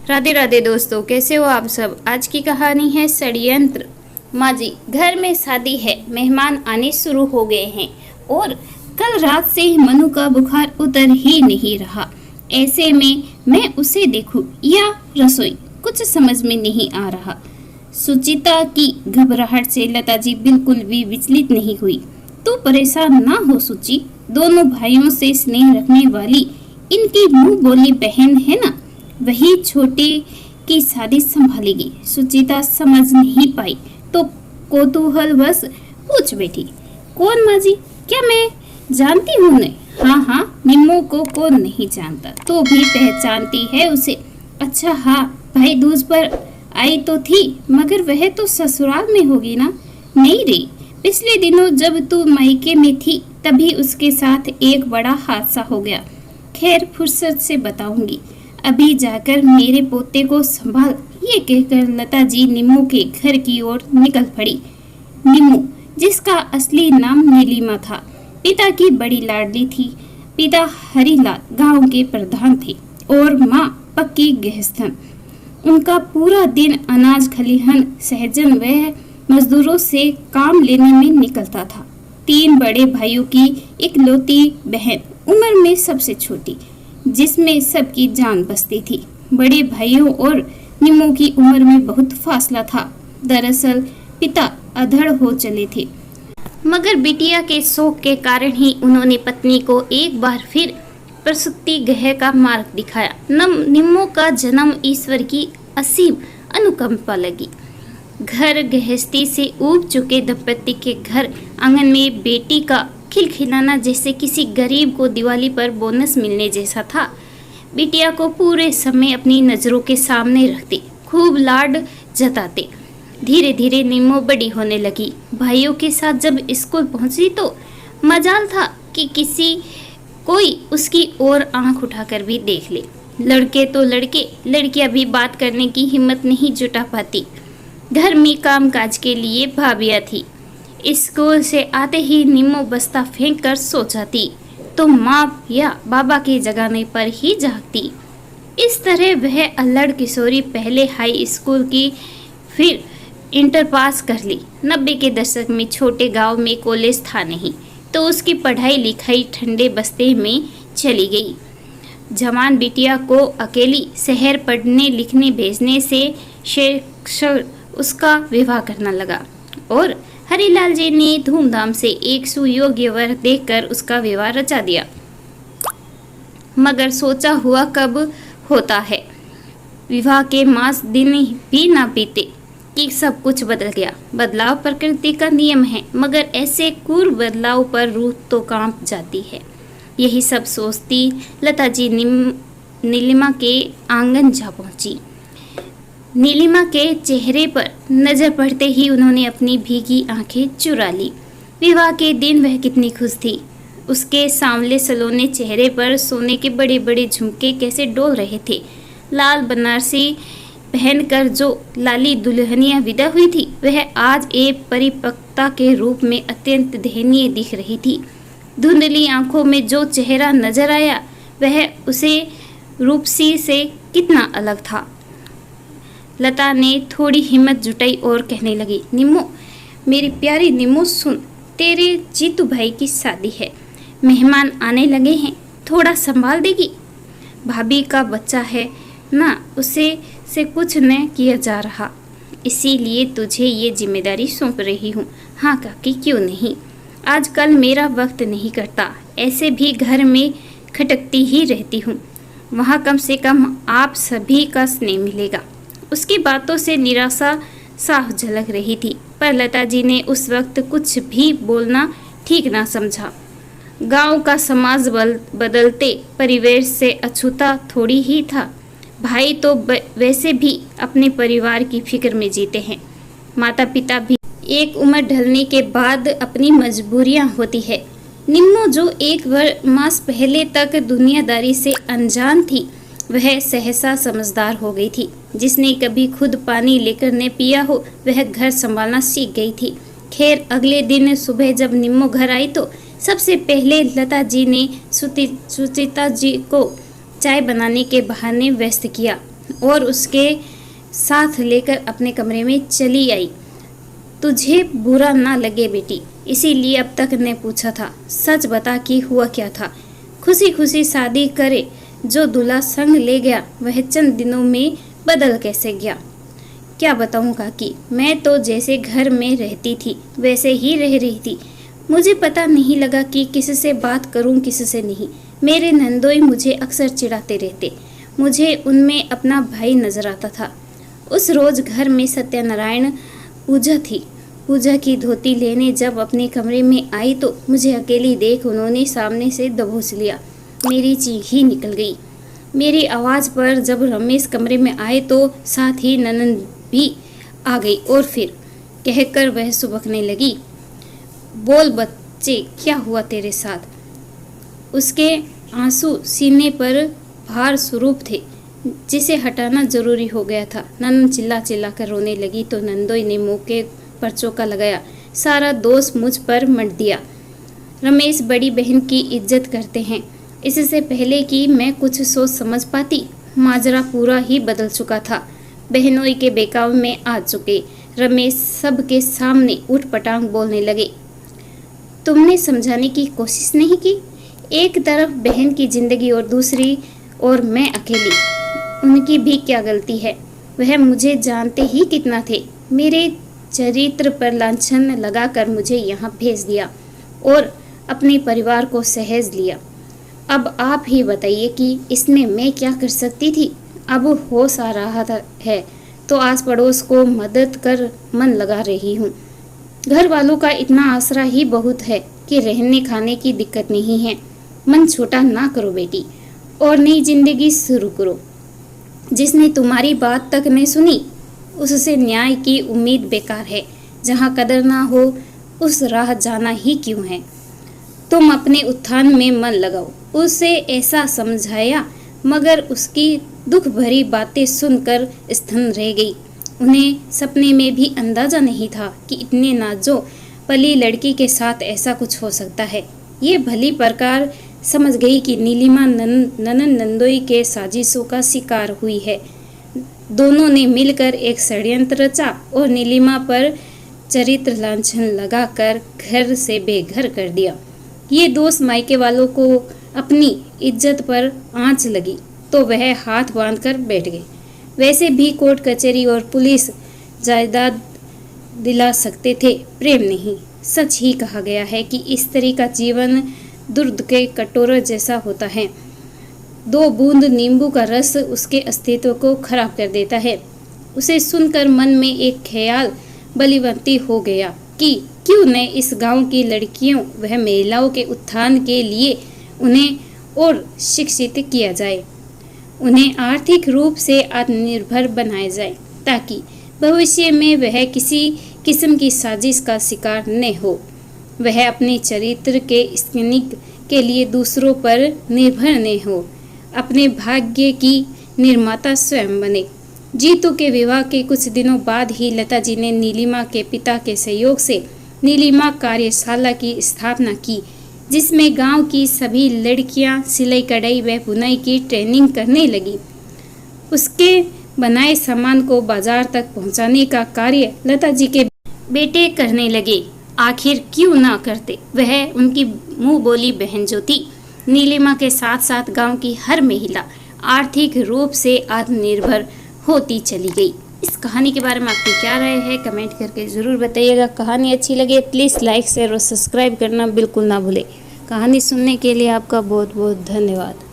राधे राधे दोस्तों, कैसे हो आप सब। आज की कहानी है षड्यंत्र। माँ जी, घर में शादी है, मेहमान आने शुरू हो गए हैं और कल रात से मनु का बुखार उतर ही नहीं रहा। ऐसे में मैं उसे देखूं या रसोई, कुछ समझ में नहीं आ रहा। सुचिता की घबराहट से लता जी बिल्कुल भी विचलित नहीं हुई। तू परेशान ना हो सुचि, दोनों भाइयों से स्नेह रखने वाली इनकी मुंह बोली बहन है ना, वही छोटे की शादी संभालेगी। सुचिता समझ नहीं पाई तो कौतूहलवश पूछ बैठी, कौन माँ जी, क्या मैं जानती हूँ? नहीं, हाँ, निम्मो को कौन नहीं जानता, तो भी पहचानती है उसे। अच्छा हाँ, भाई दूज पर आई तो थी, मगर वह तो ससुराल में होगी ना। नहीं रे, पिछले दिनों जब तू मायके में थी तभी उसके साथ एक बड़ा हादसा हो गया। खैर फुर्सत से बताऊंगी, अभी जाकर मेरे पोते को संभाल। ये कहकर लता जी निम्मू के घर की ओर निकल पड़ी। निम्मू, जिसका असली नाम नीलिमा था, पिता की बड़ी लाडली थी। पिता हरिलाल गांव के प्रधान थे और माँ पक्की गृहस्थन। उनका पूरा दिन अनाज खलिहन सहजन व मजदूरों से काम लेने में निकलता था। 3 बड़े भाइयों की इकलौती बहन, उम्र में सबसे छोटी, जिसमें सबकी जान बसती थी। बड़े भाइयों और निम्मो की उम्र में बहुत फासला था। दरअसल पिता अधड़ हो चले थे, मगर बिटिया के शौक के कारण ही उन्होंने पत्नी को एक बार फिर प्रसूति गृह का मार्ग दिखाया। निम्मो का जन्म ईश्वर की असीम अनुकंपा लगी। घर गृहस्थी से ऊब चुके दंपति के घर आंगन में बेटी का खिलखिलाना जैसे किसी गरीब को दिवाली पर बोनस मिलने जैसा था। बिटिया को पूरे समय अपनी नजरों के सामने रखते, खूब लाड जताते। धीरे धीरे निम्मो बड़ी होने लगी। भाइयों के साथ जब स्कूल पहुंची तो मजाल था कि कोई उसकी ओर आंख उठाकर भी देख ले। लड़के तो लड़के, लड़कियां भी बात करने की हिम्मत नहीं जुटा पाती। घर में कामकाज के लिए भाभियां थी। स्कूल से आते ही निम्मो बस्ता फेंक कर सो जाती तो माँ या बाबा के जगाने पर ही जागती। इस तरह वह अल्लड़ किशोरी पहले हाई स्कूल की, फिर इंटर पास कर ली। 90 के दशक में छोटे गांव में कॉलेज था नहीं, तो उसकी पढ़ाई लिखाई ठंडे बस्ते में चली गई। जवान बिटिया को अकेली शहर पढ़ने लिखने भेजने से शेखर उसका विवाह करना लगा और हरिलाल जी ने धूमधाम से एक सुयोग्य वर देखकर उसका विवाह रचा दिया। मगर सोचा हुआ कब होता है। विवाह के मास दिन भी ना बीते कि सब कुछ बदल गया। बदलाव प्रकृति का नियम है, मगर ऐसे क्रूर बदलाव पर रूह तो कांप जाती है। यही सब सोचती लता जी नीलिमा के आंगन जा पहुंची। नीलिमा के चेहरे पर नजर पड़ते ही उन्होंने अपनी भीगी आंखें चुरा ली। विवाह के दिन वह कितनी खुश थी। उसके सांवले सलोने चेहरे पर सोने के बड़े बड़े झुमके कैसे डोल रहे थे। लाल बनारसी पहनकर जो लाली दुल्हनिया विदा हुई थी, वह आज एक परिपक्वता के रूप में अत्यंत दयनीय दिख रही थी। धुंधली आंखों में जो चेहरा नजर आया, वह उसे रूपसी से कितना अलग था। लता ने थोड़ी हिम्मत जुटाई और कहने लगी, निम्मो, मेरी प्यारी निम्मो, सुन, तेरे जीतू भाई की शादी है, मेहमान आने लगे हैं, थोड़ा संभाल देगी। भाभी का बच्चा है ना, उसे से कुछ न किया जा रहा, इसीलिए तुझे ये जिम्मेदारी सौंप रही हूँ। हाँ काकी, क्यों नहीं, आजकल मेरा वक्त नहीं कटता, ऐसे भी घर में खटकती ही रहती हूँ, वहाँ कम से कम आप सभी का स्नेह मिलेगा। उसकी बातों से निराशा साफ झलक रही थी, पर लता जी ने उस वक्त कुछ भी बोलना ठीक ना समझा। गांव का समाज बदलते परिवेश से अछूता थोड़ी ही था। भाई तो वैसे भी अपने परिवार की फिक्र में जीते हैं। माता पिता भी एक उम्र ढलने के बाद अपनी मजबूरियां होती है। निम्मो जो एक मास पहले तक दुनियादारी से अनजान थी, वह सहसा समझदार हो गई थी। जिसने कभी खुद पानी लेकर न पिया हो, वह घर संभालना सीख गई थी। खैर अगले दिन सुबह जब निम्मो घर आई तो सबसे पहले लता जी ने सुचिता जी को चाय बनाने के बहाने व्यस्त किया और उसके साथ लेकर अपने कमरे में चली आई। तुझे बुरा ना लगे बेटी, इसीलिए अब तक ने पूछा था। सच बता कि हुआ क्या था। खुशी खुशी शादी करे जो दूल्हा संग ले गया वह चंद दिनों में बदल कैसे गया। क्या बताऊं काकी, मैं तो जैसे घर में रहती थी वैसे ही रह रही थी। मुझे पता नहीं लगा कि किससे बात करूं किससे नहीं। मेरे नंदोई मुझे अक्सर चिढ़ाते रहते। मुझे उनमें अपना भाई नजर आता था। उस रोज घर में सत्यनारायण पूजा थी। पूजा की धोती लेने जब अपने कमरे में आई तो मुझे अकेली देख उन्होंने सामने से दबोच लिया। मेरी चीख ही निकल गई। मेरी आवाज़ पर जब रमेश कमरे में आए तो साथ ही ननद भी आ गई और फिर कहकर वह सुबकने लगी। बोल बच्चे, क्या हुआ तेरे साथ। उसके आंसू सीने पर भार स्वरूप थे जिसे हटाना जरूरी हो गया था। ननद चिल्ला चिल्ला कर रोने लगी तो नंदोई ने मौके पर चौका लगाया। सारा दोष मुझ पर मढ़ दिया। रमेश बड़ी बहन की इज्जत करते हैं। इससे पहले कि मैं कुछ सोच समझ पाती माजरा पूरा ही बदल चुका था। बहनोई के बेकाव में आ चुके रमेश सबके सामने उठपटांग बोलने लगे। तुमने समझाने की कोशिश नहीं की। एक तरफ बहन की जिंदगी और दूसरी और मैं अकेली। उनकी भी क्या गलती है। वह मुझे जानते ही कितना थे। मेरे चरित्र पर लांछन लगाकर मुझे यहाँ भेज दिया और अपने परिवार को सहेज लिया। अब आप ही बताइए कि इसमें मैं क्या कर सकती थी। अब होश आ रहा है तो आस पड़ोस को मदद कर मन लगा रही हूँ। घर वालों का इतना आसरा ही बहुत है कि रहने खाने की दिक्कत नहीं है। मन छोटा ना करो बेटी और नई जिंदगी शुरू करो। जिसने तुम्हारी बात तक नहीं सुनी उससे न्याय की उम्मीद बेकार है। जहाँ कदर ना हो उस राह जाना ही क्यों है। तुम अपने उत्थान में मन लगाओ। उसे ऐसा समझाया मगर उसकी दुख भरी बातें सुनकर स्तन रह गई। उन्हें सपने में भी अंदाजा नहीं था कि इतने नाजो पली लड़की के साथ ऐसा कुछ हो सकता है। ये भली प्रकार समझ गई कि नीलिमा ननन नंदोई के साजिशों का शिकार हुई है। दोनों ने मिलकर एक षड्यंत्र रचा और नीलिमा पर चरित्र लांछन लगाकर घर से बेघर कर दिया। ये दोस्त मायके वालों को अपनी इज्जत पर आंच लगी तो वह हाथ बांधकर बैठ गए। वैसे भी कोर्ट कचहरी और पुलिस जायदाद दिला सकते थे, प्रेम नहीं। सच ही कहा गया है कि स्त्री का जीवन दूध के कटोरे जैसा होता है। 2 बूंद नींबू का रस उसके अस्तित्व को खराब कर देता है। उसे सुनकर मन में एक ख्याल बलिवंती हो गया कि क्यों न इस गांव की लड़कियों वह महिलाओं के उत्थान के लिए उन्हें और शिक्षित किया जाए। उन्हें आर्थिक रूप से आत्मनिर्भर बनाया जाए ताकि भविष्य में वह किसी किस्म की साजिश का शिकार न हो। वह अपने चरित्र के स्कैनिंग के लिए दूसरों पर निर्भर न हो। अपने भाग्य की निर्माता स्वयं बने। जीतू के विवाह के कुछ दिनों बाद ही लता जी ने नीलिमा के पिता के सहयोग से नीलिमा कार्यशाला की स्थापना की जिसमें गांव की सभी लड़कियां सिलाई कढ़ाई व बुनाई की ट्रेनिंग करने लगी। उसके बनाए सामान को बाजार तक पहुंचाने का कार्य लता जी के बेटे करने लगे। आखिर क्यों ना करते। वह उनकी मुंह बोली बहन जो थी। नीलिमा के साथ साथ गांव की हर महिला आर्थिक रूप से आत्मनिर्भर होती चली गई। इस कहानी के बारे में आपकी क्या राय है कमेंट करके ज़रूर बताइएगा। कहानी अच्छी लगे प्लीज़ लाइक शेयर और सब्सक्राइब करना बिल्कुल ना भूलें। कहानी सुनने के लिए आपका बहुत बहुत धन्यवाद।